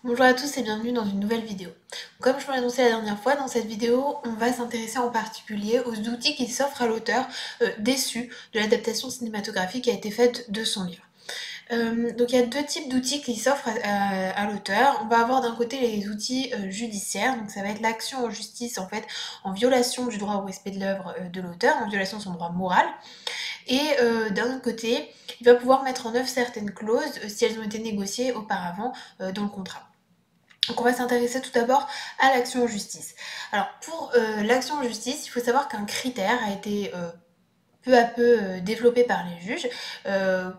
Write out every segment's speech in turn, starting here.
Bonjour à tous et bienvenue dans une nouvelle vidéo. Comme je vous l'ai annoncé la dernière fois, dans cette vidéo, on va s'intéresser en particulier aux outils qui s'offrent à l'auteur déçu de l'adaptation cinématographique qui a été faite de son livre. Donc il y a deux types d'outils qui s'offrent à l'auteur. On va avoir d'un côté les outils judiciaires, donc ça va être l'action en justice en fait en violation du droit au respect de l'œuvre de l'auteur, en violation de son droit moral. Et d'un autre côté, il va pouvoir mettre en œuvre certaines clauses si elles ont été négociées auparavant dans le contrat. Donc on va s'intéresser tout d'abord à l'action en justice. Alors pour l'action en justice, il faut savoir qu'un critère a été peu à peu développé par les juges,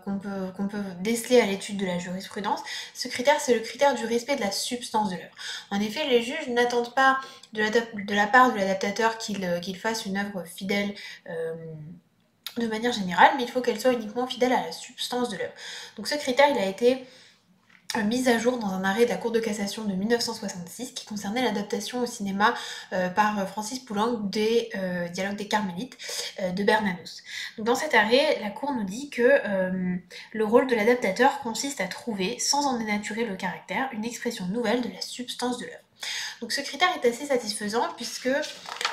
qu'on peut déceler à l'étude de la jurisprudence. Ce critère, c'est le critère du respect de la substance de l'œuvre. En effet, les juges n'attendent pas de la part de l'adaptateur qu'il fasse une œuvre fidèle de manière générale, mais il faut qu'elle soit uniquement fidèle à la substance de l'œuvre. Donc ce critère, il a été mise à jour dans un arrêt de la Cour de cassation de 1966 qui concernait l'adaptation au cinéma par Francis Poulenc des Dialogues des Carmélites de Bernanos. Donc dans cet arrêt, la Cour nous dit que le rôle de l'adaptateur consiste à trouver, sans en dénaturer le caractère, une expression nouvelle de la substance de l'œuvre. Donc ce critère est assez satisfaisant puisque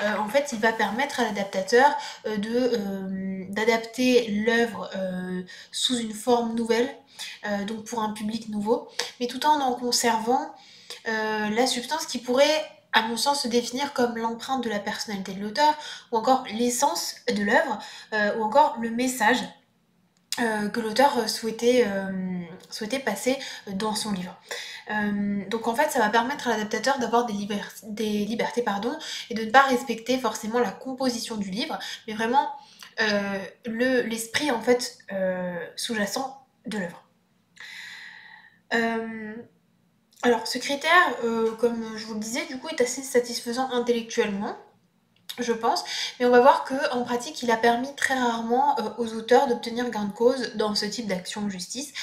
en fait il va permettre à l'adaptateur d'adapter l'œuvre sous une forme nouvelle, donc pour un public nouveau, mais tout en conservant la substance qui pourrait à mon sens se définir comme l'empreinte de la personnalité de l'auteur, ou encore l'essence de l'œuvre, ou encore le message que l'auteur souhaitait passer dans son livre. Donc en fait, ça va permettre à l'adaptateur d'avoir des libertés pardon, et de ne pas respecter forcément la composition du livre, mais vraiment l'esprit en fait sous-jacent de l'œuvre. Alors ce critère, comme je vous le disais, du coup est assez satisfaisant intellectuellement, je pense, mais on va voir qu'en pratique, il a permis très rarement aux auteurs d'obtenir gain de cause dans ce type d'action en justice,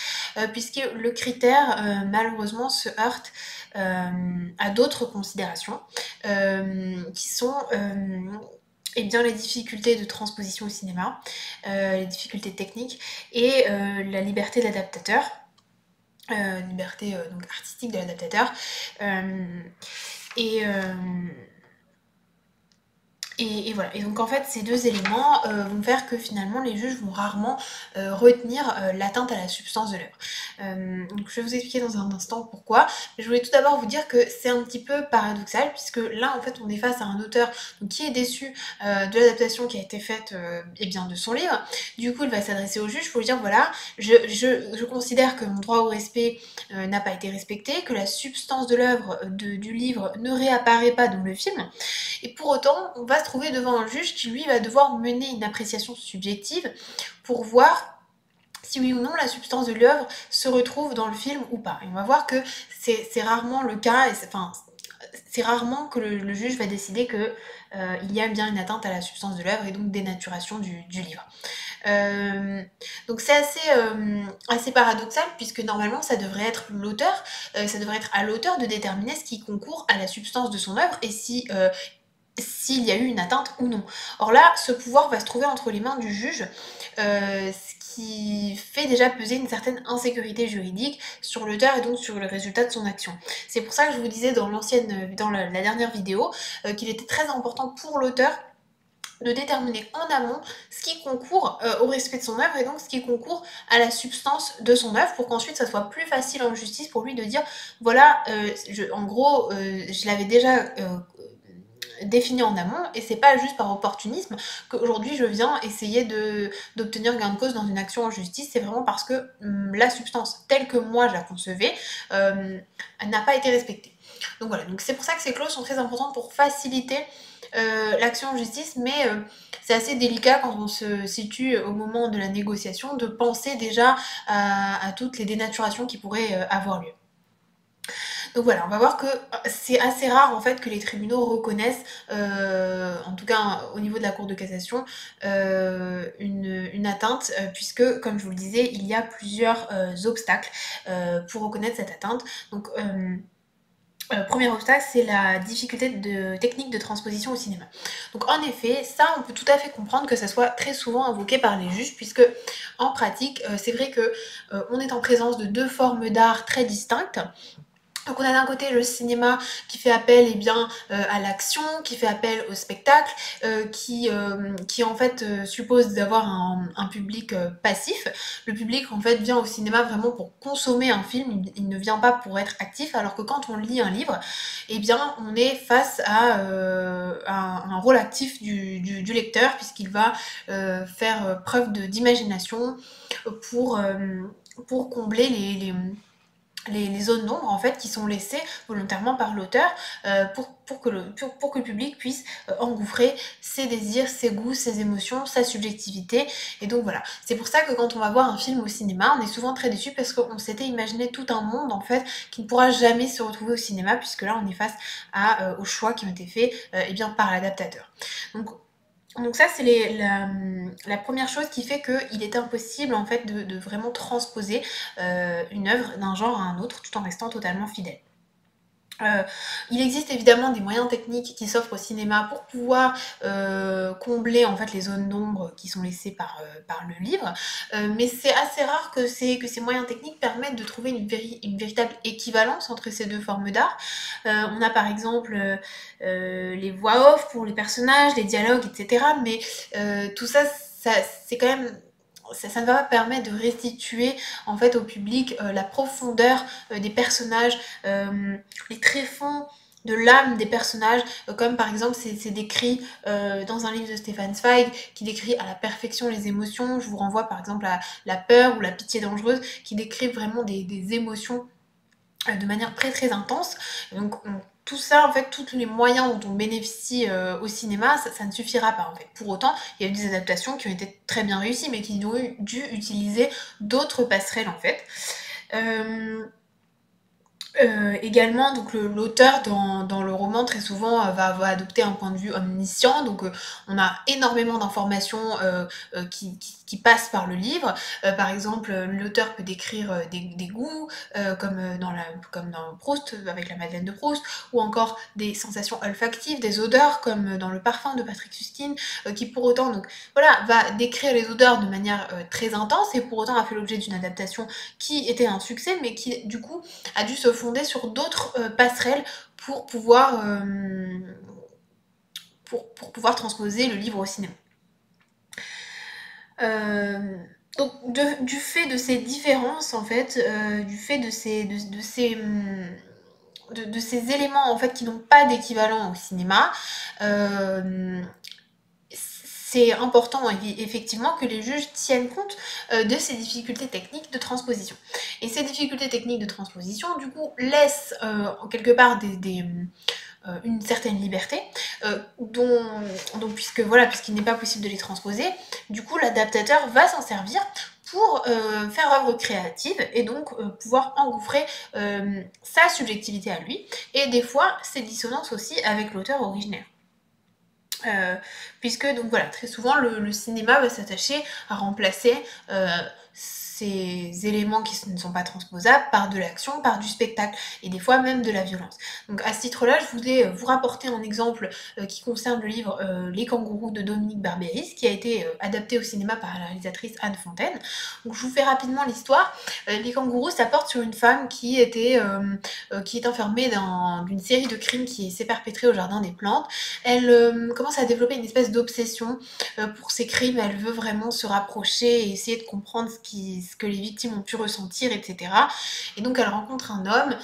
puisque le critère, malheureusement, se heurte à d'autres considérations, qui sont eh bien, les difficultés de transposition au cinéma, les difficultés techniques et la liberté de l'adaptateur, liberté donc artistique de l'adaptateur, et... et voilà. Et donc en fait, ces deux éléments vont faire que finalement les juges vont rarement retenir l'atteinte à la substance de l'œuvre. Donc je vais vous expliquer dans un instant pourquoi. Mais je voulais tout d'abord vous dire que c'est un petit peu paradoxal puisque là en fait on est face à un auteur donc, qui est déçu de l'adaptation qui a été faite eh bien, de son livre. Du coup il va s'adresser au juge pour lui dire voilà, je considère que mon droit au respect n'a pas été respecté, que la substance de l'œuvre du livre ne réapparaît pas dans le film. Et pour autant, on va se trouver devant un juge qui, lui, va devoir mener une appréciation subjective pour voir si oui ou non la substance de l'œuvre se retrouve dans le film ou pas. Et on va voir que c'est rarement le cas, c'est rarement que le juge va décider que il y a bien une atteinte à la substance de l'œuvre et donc dénaturation du livre. Donc c'est assez paradoxal puisque normalement ça devrait être l'auteur, ça devrait être à l'auteur de déterminer ce qui concourt à la substance de son œuvre et si s'il y a eu une atteinte ou non. Or là, ce pouvoir va se trouver entre les mains du juge, ce qui fait déjà peser une certaine insécurité juridique sur l'auteur et donc sur le résultat de son action. C'est pour ça que je vous disais dans la dernière vidéo, qu'il était très important pour l'auteur de déterminer en amont ce qui concourt au respect de son œuvre et donc ce qui concourt à la substance de son œuvre pour qu'ensuite ça soit plus facile en justice pour lui de dire voilà, en gros, je l'avais déjà défini en amont et c'est pas juste par opportunisme qu'aujourd'hui je viens essayer d'obtenir gain de cause dans une action en justice, c'est vraiment parce que la substance telle que moi je la concevais n'a pas été respectée. Donc voilà, donc c'est pour ça que ces clauses sont très importantes pour faciliter l'action en justice, mais c'est assez délicat quand on se situe au moment de la négociation de penser déjà à toutes les dénaturations qui pourraient avoir lieu. Donc voilà, on va voir que c'est assez rare en fait que les tribunaux reconnaissent, en tout cas au niveau de la Cour de cassation, une atteinte, puisque comme je vous le disais, il y a plusieurs obstacles pour reconnaître cette atteinte. Donc premier obstacle, c'est la difficulté technique de transposition au cinéma. Donc en effet, ça on peut tout à fait comprendre que ça soit très souvent invoqué par les juges, puisque en pratique, c'est vrai que on est en présence de deux formes d'art très distinctes, Donc on a d'un côté le cinéma qui fait appel à l'action, qui fait appel au spectacle, qui en fait suppose d'avoir un public passif. Le public en fait vient au cinéma vraiment pour consommer un film, il ne vient pas pour être actif, alors que quand on lit un livre, eh bien on est face à un rôle actif du lecteur, puisqu'il va faire preuve d'imagination pour, pour combler les zones d'ombre en fait qui sont laissées volontairement par l'auteur pour que le public puisse engouffrer ses désirs, ses goûts, ses émotions, sa subjectivité. Et donc voilà, c'est pour ça que quand on va voir un film au cinéma, on est souvent très déçu parce qu'on s'était imaginé tout un monde en fait qui ne pourra jamais se retrouver au cinéma, puisque là on est face aux choix qui ont été faits par l'adaptateur. Donc ça, c'est la première chose qui fait qu'il est impossible en fait de vraiment transposer une œuvre d'un genre à un autre tout en restant totalement fidèle. Euh, il existe évidemment des moyens techniques qui s'offrent au cinéma pour pouvoir combler en fait les zones d'ombre qui sont laissées par le livre, mais c'est assez rare que ces moyens techniques permettent de trouver une véritable équivalence entre ces deux formes d'art. On a par exemple les voix off pour les personnages, les dialogues, etc. Mais tout ça, c'est quand même ça ne va pas permettre de restituer en fait au public la profondeur des personnages, les tréfonds de l'âme des personnages, comme par exemple c'est décrit dans un livre de Stefan Zweig qui décrit à la perfection les émotions. Je vous renvoie par exemple à La peur ou La pitié dangereuse, qui décrit vraiment des émotions de manière très très intense. Donc tout ça, en fait, tous les moyens dont on bénéficie au cinéma, ça ne suffira pas en fait. Pour autant, il y a eu des adaptations qui ont été très bien réussies, mais qui ont dû utiliser d'autres passerelles en fait. Euh, également, donc l'auteur dans le roman très souvent va adopter un point de vue omniscient, donc on a énormément d'informations qui passent par le livre. Par exemple, l'auteur peut décrire des goûts, comme dans Proust, avec la Madeleine de Proust, ou encore des sensations olfactives, des odeurs, comme dans Le Parfum de Patrick Süskind, qui pour autant donc, voilà, va décrire les odeurs de manière très intense, et pour autant a fait l'objet d'une adaptation qui était un succès, mais qui du coup a dû se fonder sur d'autres passerelles pour pouvoir transposer le livre au cinéma. Donc du fait de ces différences en fait, du fait de ces éléments en fait qui n'ont pas d'équivalent au cinéma, c'est important effectivement que les juges tiennent compte de ces difficultés techniques de transposition. Et ces difficultés techniques de transposition, du coup, laissent quelque part une certaine liberté, puisqu'il n'est pas possible de les transposer, du coup l'adaptateur va s'en servir pour faire œuvre créative et donc pouvoir engouffrer sa subjectivité à lui, et des fois ses dissonances aussi avec l'auteur originaire. Puisque donc voilà, très souvent le cinéma va s'attacher à remplacer ces éléments qui ne sont pas transposables par de l'action, par du spectacle, et des fois même de la violence. Donc à ce titre-là, je voulais vous rapporter un exemple qui concerne le livre Les kangourous de Dominique Barbéris, qui a été adapté au cinéma par la réalisatrice Anne Fontaine. Donc je vous fais rapidement l'histoire. Les kangourous, ça porte sur une femme qui est enfermée d'une série de crimes qui s'est perpétrée au Jardin des Plantes. Elle commence à développer une espèce d'obsession pour ces crimes. Elle veut vraiment se rapprocher et essayer de comprendre ce que les victimes ont pu ressentir, etc. Et donc elle rencontre un homme,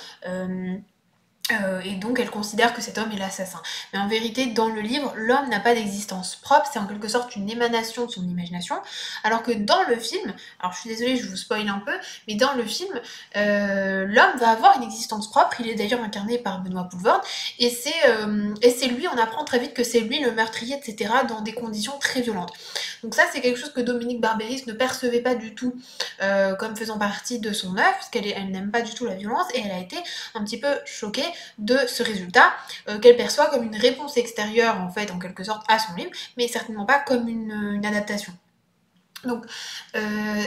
et donc elle considère que cet homme est l'assassin. Mais en vérité, dans le livre, l'homme n'a pas d'existence propre, c'est en quelque sorte une émanation de son imagination, alors que dans le film, alors je suis désolée, je vous spoil un peu, mais dans le film, l'homme va avoir une existence propre. Il est d'ailleurs incarné par Benoît Poulvord, et c'est lui, on apprend très vite que c'est lui le meurtrier, etc., dans des conditions très violentes. Donc ça, c'est quelque chose que Dominique Barbéris ne percevait pas du tout comme faisant partie de son œuvre, puisqu'elle n'aime pas du tout la violence, et elle a été un petit peu choquée de ce résultat, qu'elle perçoit comme une réponse extérieure en fait en quelque sorte à son livre, mais certainement pas comme une adaptation. Donc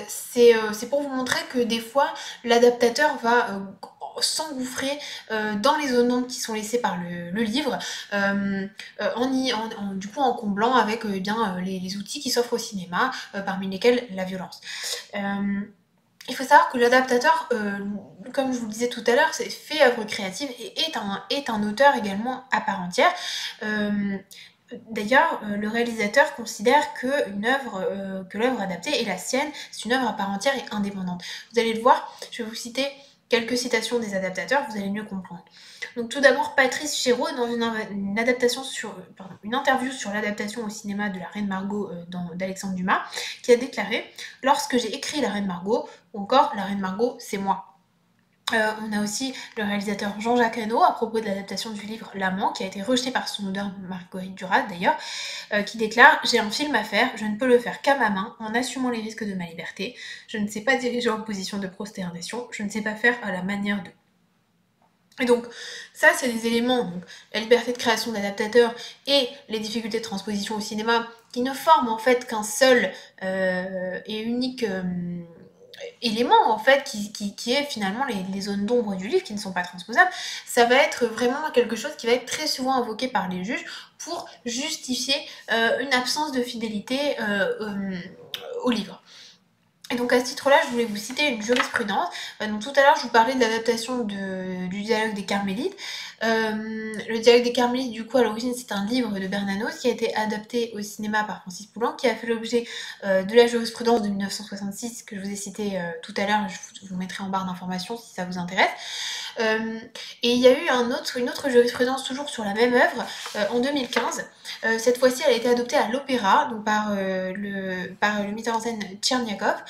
c'est pour vous montrer que des fois l'adaptateur va s'engouffrer dans les zones d'ombre qui sont laissées par le livre, du coup en comblant avec les outils qui s'offrent au cinéma, parmi lesquels la violence. il faut savoir que l'adaptateur, comme je vous le disais tout à l'heure, c'est fait œuvre créative et est un auteur également à part entière. D'ailleurs, le réalisateur considère que l'œuvre adaptée est la sienne, c'est une œuvre à part entière et indépendante. Vous allez le voir, je vais vous citer quelques citations des adaptateurs, vous allez mieux comprendre. Donc tout d'abord, Patrice Chéreau, dans une interview sur l'adaptation au cinéma de La Reine Margot d'Alexandre Dumas, qui a déclaré « Lorsque j'ai écrit La Reine Margot, ou encore La Reine Margot, c'est moi ». On a aussi le réalisateur Jean-Jacques Hano à propos de l'adaptation du livre L'Amant, qui a été rejeté par son auteur Marguerite Duras d'ailleurs, qui déclare « J'ai un film à faire, je ne peux le faire qu'à ma main, en assumant les risques de ma liberté. Je ne sais pas diriger en position de prosternation, je ne sais pas faire à la manière de... » Et donc, ça, c'est des éléments, donc la liberté de création de l'adaptateur et les difficultés de transposition au cinéma, qui ne forment en fait qu'un seul et unique élément, en fait, qui est finalement les zones d'ombre du livre, qui ne sont pas transposables. Ça va être vraiment quelque chose qui va être très souvent invoqué par les juges pour justifier une absence de fidélité au livre. Et donc à ce titre-là, je voulais vous citer une jurisprudence. Donc tout à l'heure, je vous parlais de l'adaptation du dialogue des Carmélites. Le dialogue des Carmélites, du coup, à l'origine, c'est un livre de Bernanos qui a été adapté au cinéma par Francis Poulenc, qui a fait l'objet de la jurisprudence de 1966 que je vous ai cité tout à l'heure. Je vous mettrai en barre d'informations si ça vous intéresse. Et il y a eu une autre jurisprudence toujours sur la même œuvre en 2015. Cette fois-ci, elle a été adoptée à l'opéra, donc par le metteur en scène Tcherniakov.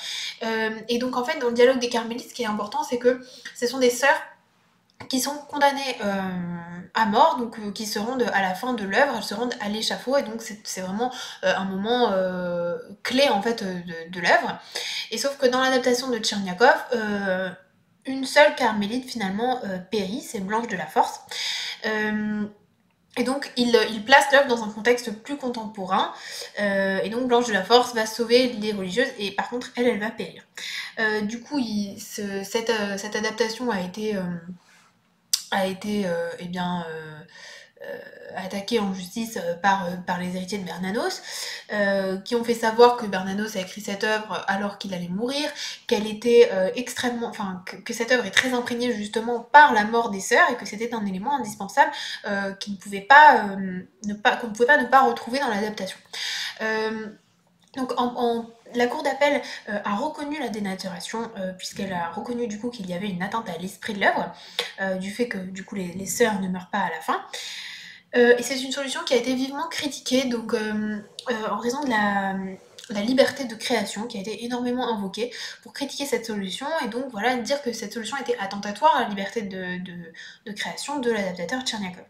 Et donc en fait, dans le dialogue des Carmélites, ce qui est important, c'est que ce sont des sœurs qui sont condamnées à mort, donc qui se rendent à la fin de l'œuvre, elles se rendent à l'échafaud, et donc c'est vraiment un moment clé en fait de l'œuvre. Et sauf que dans l'adaptation de Tcherniakov, une seule carmélite finalement périt, c'est Blanche de la Force. Et donc, il place l'œuvre dans un contexte plus contemporain. Et donc, Blanche de la Force va sauver les religieuses, et par contre, elle va périr. Du coup, cette adaptation a été attaquée en justice par les héritiers de Bernanos, qui ont fait savoir que Bernanos a écrit cette œuvre alors qu'il allait mourir, qu'elle était que cette œuvre est très imprégnée justement par la mort des sœurs, et que c'était un élément indispensable qu'on ne pouvait pas ne pas retrouver dans l'adaptation. Donc la cour d'appel a reconnu la dénaturation, puisqu'elle a reconnu du coup qu'il y avait une atteinte à l'esprit de l'œuvre, du fait que du coup les sœurs ne meurent pas à la fin. Et c'est une solution qui a été vivement critiquée, donc en raison de la liberté de création qui a été énormément invoquée pour critiquer cette solution, et donc voilà, dire que cette solution était attentatoire à la liberté de création de l'adaptateur Tcherniakov.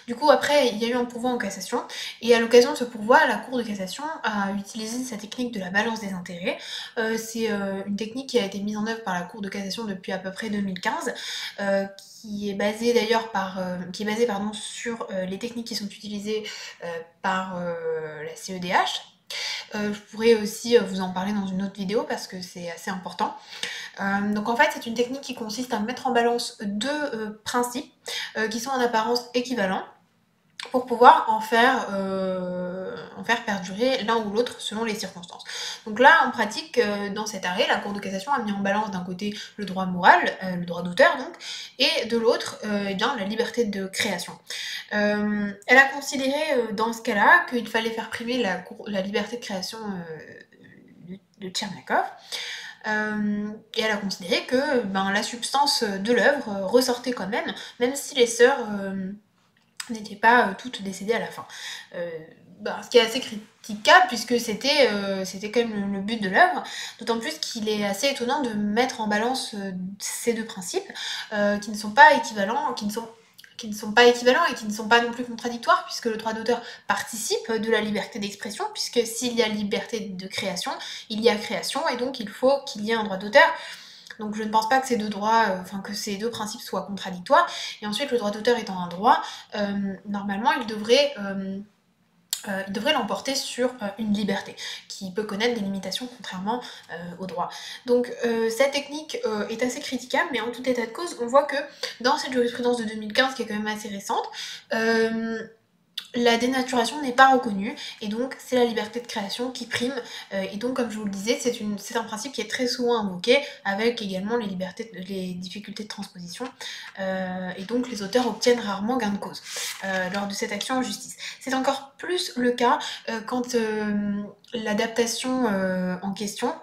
Du coup, après, il y a eu un pourvoi en cassation, et à l'occasion de ce pourvoi, la Cour de cassation a utilisé sa technique de la balance des intérêts. C'est une technique qui a été mise en œuvre par la Cour de cassation depuis à peu près 2015, qui est basée d'ailleurs sur les techniques qui sont utilisées par la CEDH. Je pourrais aussi vous en parler dans une autre vidéo parce que c'est assez important. Donc en fait, c'est une technique qui consiste à mettre en balance deux principes qui sont en apparence équivalents pour pouvoir en faire perdurer l'un ou l'autre selon les circonstances. Donc là, en pratique, dans cet arrêt, la Cour de cassation a mis en balance d'un côté le droit moral, le droit d'auteur donc, et de l'autre, la liberté de création. Elle a considéré dans ce cas-là qu'il fallait faire primer la liberté de création de Tcherniakov. Et elle a considéré que la substance de l'œuvre ressortait quand même si les sœurs n'étaient pas toutes décédées à la fin. Ce qui est assez critiquable puisque c'était quand même le but de l'œuvre, d'autant plus qu'il est assez étonnant de mettre en balance ces deux principes qui ne sont pas équivalents, et qui ne sont pas non plus contradictoires, puisque le droit d'auteur participe de la liberté d'expression, puisque s'il y a liberté de création, il y a création, et donc il faut qu'il y ait un droit d'auteur. Donc je ne pense pas que ces deux principes soient contradictoires. Et ensuite, le droit d'auteur étant un droit, normalement, il devrait l'emporter sur une liberté, qui peut connaître des limitations contrairement au droit. Donc cette technique est assez critiquable, mais en tout état de cause, on voit que dans cette jurisprudence de 2015, qui est quand même assez récente, la dénaturation n'est pas reconnue et donc c'est la liberté de création qui prime et donc comme je vous le disais c'est un principe qui est très souvent invoqué avec également les difficultés de transposition et donc les auteurs obtiennent rarement gain de cause lors de cette action en justice. C'est encore plus le cas quand l'adaptation en question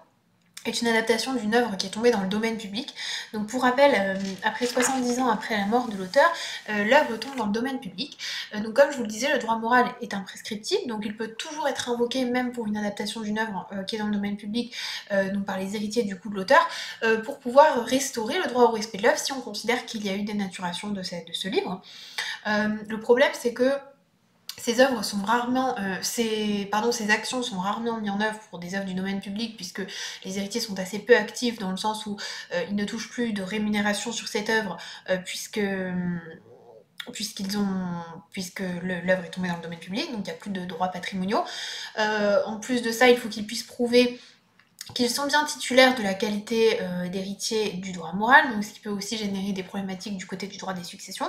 est une adaptation d'une œuvre qui est tombée dans le domaine public. Donc pour rappel, après 70 ans après la mort de l'auteur, l'œuvre tombe dans le domaine public. Donc comme je vous le disais, le droit moral est imprescriptible, donc il peut toujours être invoqué même pour une adaptation d'une œuvre qui est dans le domaine public, donc par les héritiers du coup de l'auteur, pour pouvoir restaurer le droit au respect de l'œuvre si on considère qu'il y a eu dénaturation de ce livre. Le problème c'est que ces œuvres sont rarement, ces actions sont rarement mises en œuvre pour des œuvres du domaine public puisque les héritiers sont assez peu actifs dans le sens où ils ne touchent plus de rémunération sur cette œuvre puisque l'œuvre est tombée dans le domaine public, donc il n'y a plus de droits patrimoniaux. En plus de ça, il faut qu'ils puissent prouver qu'ils sont bien titulaires de la qualité d'héritier du droit moral, donc ce qui peut aussi générer des problématiques du côté du droit des successions.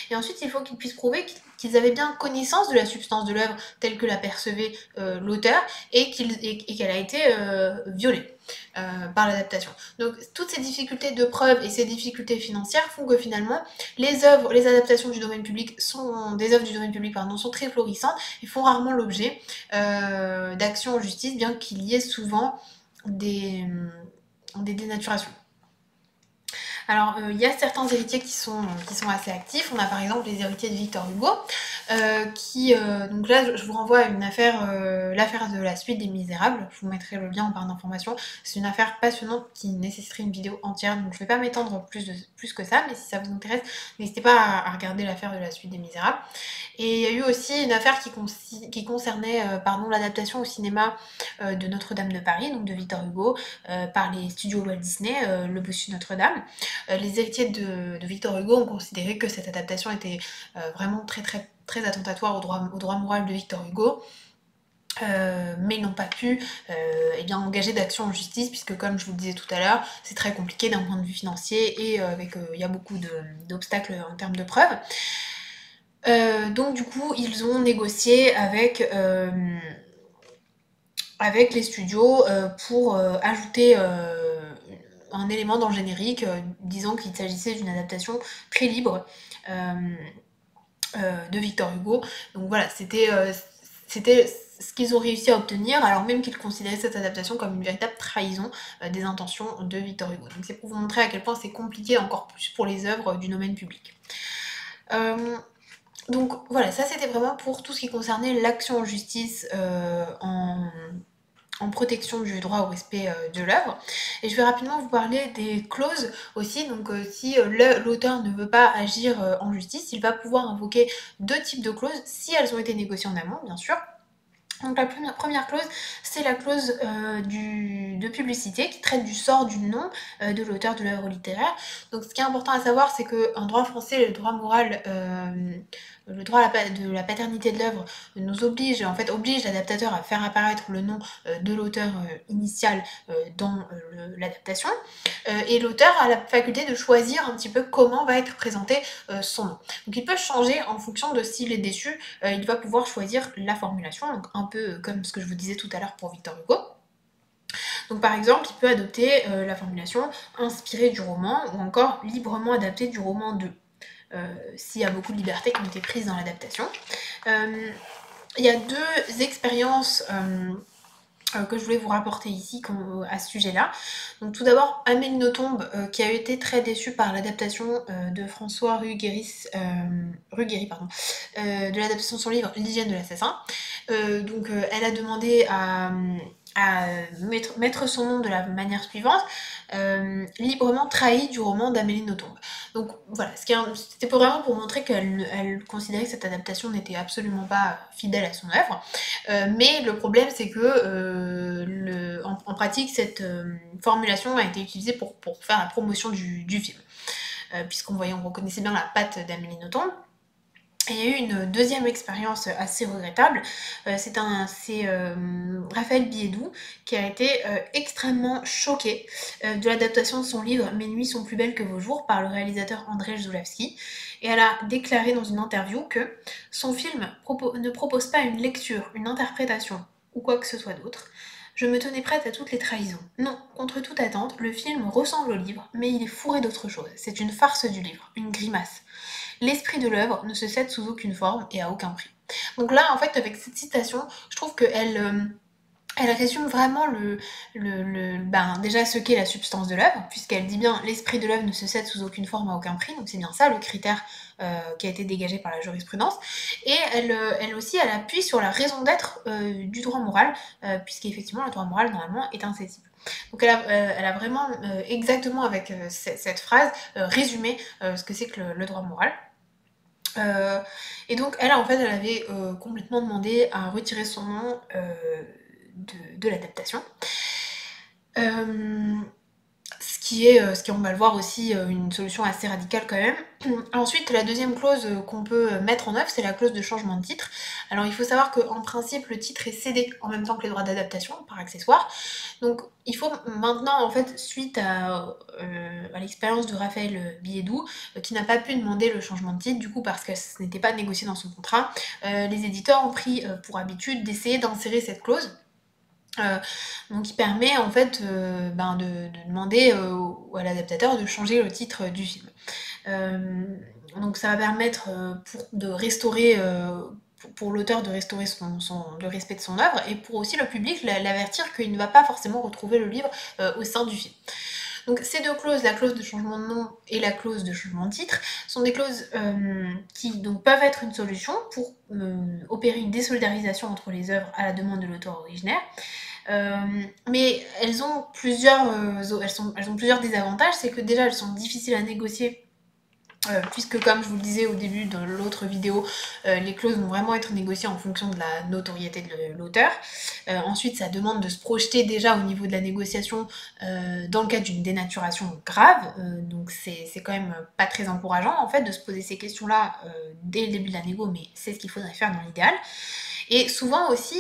Et ensuite, il faut qu'ils puissent prouver qu'ils avaient bien connaissance de la substance de l'œuvre telle que la percevait l'auteur et qu'elle a été violée par l'adaptation. Donc toutes ces difficultés de preuve et ces difficultés financières font que finalement les adaptations du domaine public sont très florissantes et font rarement l'objet d'actions en justice, bien qu'il y ait souvent des dénaturations. Alors, il y a certains héritiers qui sont assez actifs. On a par exemple les héritiers de Victor Hugo, donc là, je vous renvoie à une affaire, l'affaire de la suite des Misérables. Je vous mettrai le lien en barre d'informations. C'est une affaire passionnante qui nécessiterait une vidéo entière, donc je ne vais pas m'étendre plus que ça, mais si ça vous intéresse, n'hésitez pas à regarder l'affaire de la suite des Misérables. Et il y a eu aussi une affaire qui concernait l'adaptation au cinéma de Notre-Dame de Paris, donc de Victor Hugo, par les studios Walt Disney, Le Bossu de Notre-Dame. Les héritiers de Victor Hugo ont considéré que cette adaptation était vraiment très très très attentatoire au droit moral de Victor Hugo. Mais ils n'ont pas pu engager d'action en justice puisque comme je vous le disais tout à l'heure, c'est très compliqué d'un point de vue financier et il y a beaucoup d'obstacles en termes de preuves. Donc du coup, ils ont négocié avec les studios pour ajouter un élément dans le générique disant qu'il s'agissait d'une adaptation très libre de Victor Hugo. Donc voilà, c'était ce qu'ils ont réussi à obtenir, alors même qu'ils considéraient cette adaptation comme une véritable trahison des intentions de Victor Hugo. Donc c'est pour vous montrer à quel point c'est compliqué, encore plus pour les œuvres du domaine public. Donc voilà, ça c'était vraiment pour tout ce qui concernait l'action en justice en protection du droit au respect de l'œuvre. Et je vais rapidement vous parler des clauses aussi. Donc si l'auteur ne veut pas agir en justice, il va pouvoir invoquer deux types de clauses si elles ont été négociées en amont, bien sûr. Donc la première clause, c'est la clause de publicité qui traite du sort du nom de l'auteur de l'œuvre littéraire. Donc ce qui est important à savoir, c'est qu'en droit français, le droit moral, le droit de la paternité de l'œuvre nous oblige l'adaptateur à faire apparaître le nom de l'auteur initial dans l'adaptation. Et l'auteur a la faculté de choisir un petit peu comment va être présenté son nom. Donc il peut changer en fonction de s'il est déçu, il va pouvoir choisir la formulation, donc un peu comme ce que je vous disais tout à l'heure pour Victor Hugo. Donc par exemple, il peut adopter la formulation inspirée du roman ou encore librement adaptée du roman de. S'il y a beaucoup de libertés qui ont été prises dans l'adaptation. Il y a deux expériences que je voulais vous rapporter ici à ce sujet-là. Donc tout d'abord, Amélie Nothomb, qui a été très déçue par l'adaptation de François Ruggeri, de l'adaptation de son livre L'hygiène de l'assassin. Donc elle a demandé à mettre son nom de la manière suivante, librement trahi du roman d'Amélie Nothomb. Donc voilà, c'était vraiment pour montrer qu'elle considérait que cette adaptation n'était absolument pas fidèle à son œuvre. Mais le problème, c'est que en pratique, cette formulation a été utilisée pour faire la promotion du film. Puisqu'on reconnaissait bien la patte d'Amélie Nothomb. Et il y a eu une deuxième expérience assez regrettable, c'est Raphaël Biédou qui a été extrêmement choqué de l'adaptation de son livre Mes nuits sont plus belles que vos jours par le réalisateur Andrzej Zulawski. Et elle a déclaré dans une interview que son film ne propose pas une lecture, une interprétation ou quoi que ce soit d'autre. Je me tenais prête à toutes les trahisons. Non, contre toute attente, le film ressemble au livre, mais il est fourré d'autre chose. C'est une farce du livre, une grimace. L'esprit de l'œuvre ne se cède sous aucune forme et à aucun prix. Donc là, en fait, avec cette citation, je trouve elle résume vraiment déjà ce qu'est la substance de l'œuvre, puisqu'elle dit bien l'esprit de l'œuvre ne se cède sous aucune forme à aucun prix, donc c'est bien ça le critère qui a été dégagé par la jurisprudence. Et elle aussi, elle appuie sur la raison d'être du droit moral, puisqu'effectivement le droit moral normalement est incessible. Donc elle a vraiment exactement avec cette phrase résumé ce que c'est que le droit moral. Et donc elle, en fait, elle avait complètement demandé à retirer son nom de l'adaptation. Ce qui, on va le voir aussi, une solution assez radicale quand même. Ensuite, la deuxième clause qu'on peut mettre en œuvre, c'est la clause de changement de titre. Alors il faut savoir qu'en principe, le titre est cédé en même temps que les droits d'adaptation, par accessoire. Donc il faut maintenant, en fait, suite à l'expérience de Raphaël Biédou, qui n'a pas pu demander le changement de titre, du coup parce que ce n'était pas négocié dans son contrat, les éditeurs ont pris pour habitude d'essayer d'insérer cette clause. Donc qui permet en fait de demander à l'adaptateur de changer le titre du film. Donc ça va permettre de restaurer pour l'auteur de restaurer le respect de son œuvre, et pour aussi le public l'avertir qu'il ne va pas forcément retrouver le livre au sein du film. Donc ces deux clauses, la clause de changement de nom et la clause de changement de titre, sont des clauses qui donc peuvent être une solution pour opérer une désolidarisation entre les œuvres à la demande de l'auteur originaire. Mais elles ont plusieurs désavantages. C'est que déjà elles sont difficiles à négocier, puisque comme je vous le disais au début de l'autre vidéo, les clauses vont vraiment être négociées en fonction de la notoriété de l'auteur. Ensuite, ça demande de se projeter déjà au niveau de la négociation dans le cadre d'une dénaturation grave, donc c'est quand même pas très encourageant en fait de se poser ces questions-là dès le début de la négo, mais c'est ce qu'il faudrait faire dans l'idéal. Et souvent aussi,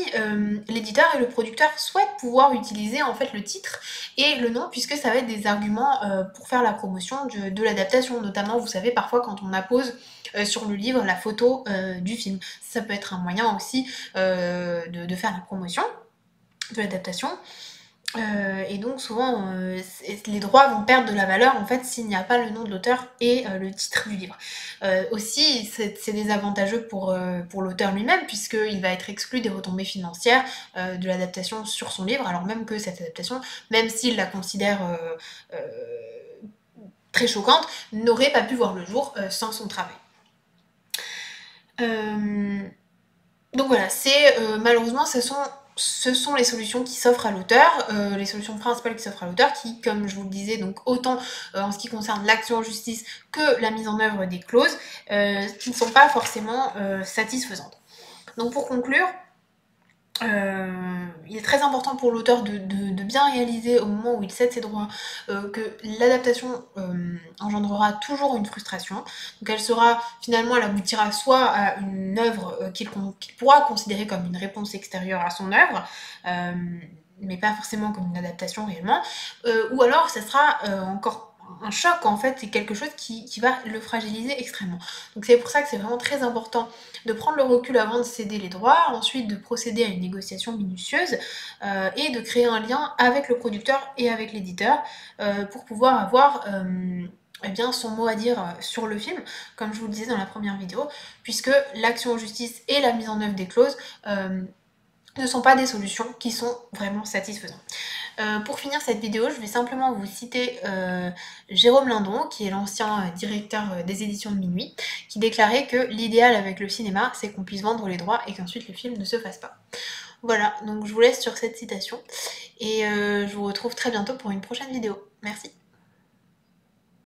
l'éditeur et le producteur souhaitent pouvoir utiliser en fait le titre et le nom, puisque ça va être des arguments pour faire la promotion de l'adaptation. Notamment, vous savez, parfois quand on appose sur le livre la photo du film. Ça peut être un moyen aussi de faire la promotion de l'adaptation. Et donc souvent les droits vont perdre de la valeur en fait s'il n'y a pas le nom de l'auteur et le titre du livre. Aussi c'est désavantageux pour l'auteur lui-même, puisqu'il va être exclu des retombées financières de l'adaptation sur son livre, alors même que cette adaptation, même s'il la considère très choquante, n'aurait pas pu voir le jour sans son travail. Donc voilà, malheureusement ce sont les solutions qui s'offrent à l'auteur, les solutions principales qui s'offrent à l'auteur, qui, comme je vous le disais, donc autant en ce qui concerne l'action en justice que la mise en œuvre des clauses, qui ne sont pas forcément satisfaisantes. Donc pour conclure, il est très important pour l'auteur de bien réaliser au moment où il cède ses droits que l'adaptation engendrera toujours une frustration. Donc elle aboutira soit à une œuvre qu'il pourra considérer comme une réponse extérieure à son œuvre, mais pas forcément comme une adaptation réellement, ou alors ça sera encore un choc en fait, c'est quelque chose qui va le fragiliser extrêmement. Donc c'est pour ça que c'est vraiment très important de prendre le recul avant de céder les droits, ensuite de procéder à une négociation minutieuse et de créer un lien avec le producteur et avec l'éditeur pour pouvoir avoir son mot à dire sur le film, comme je vous le disais dans la première vidéo, puisque l'action en justice et la mise en œuvre des clauses ne sont pas des solutions qui sont vraiment satisfaisantes. Pour finir cette vidéo, je vais simplement vous citer Jérôme Lindon, qui est l'ancien directeur des éditions de Minuit, qui déclarait que l'idéal avec le cinéma, c'est qu'on puisse vendre les droits et qu'ensuite le film ne se fasse pas. Voilà, donc je vous laisse sur cette citation, et je vous retrouve très bientôt pour une prochaine vidéo. Merci.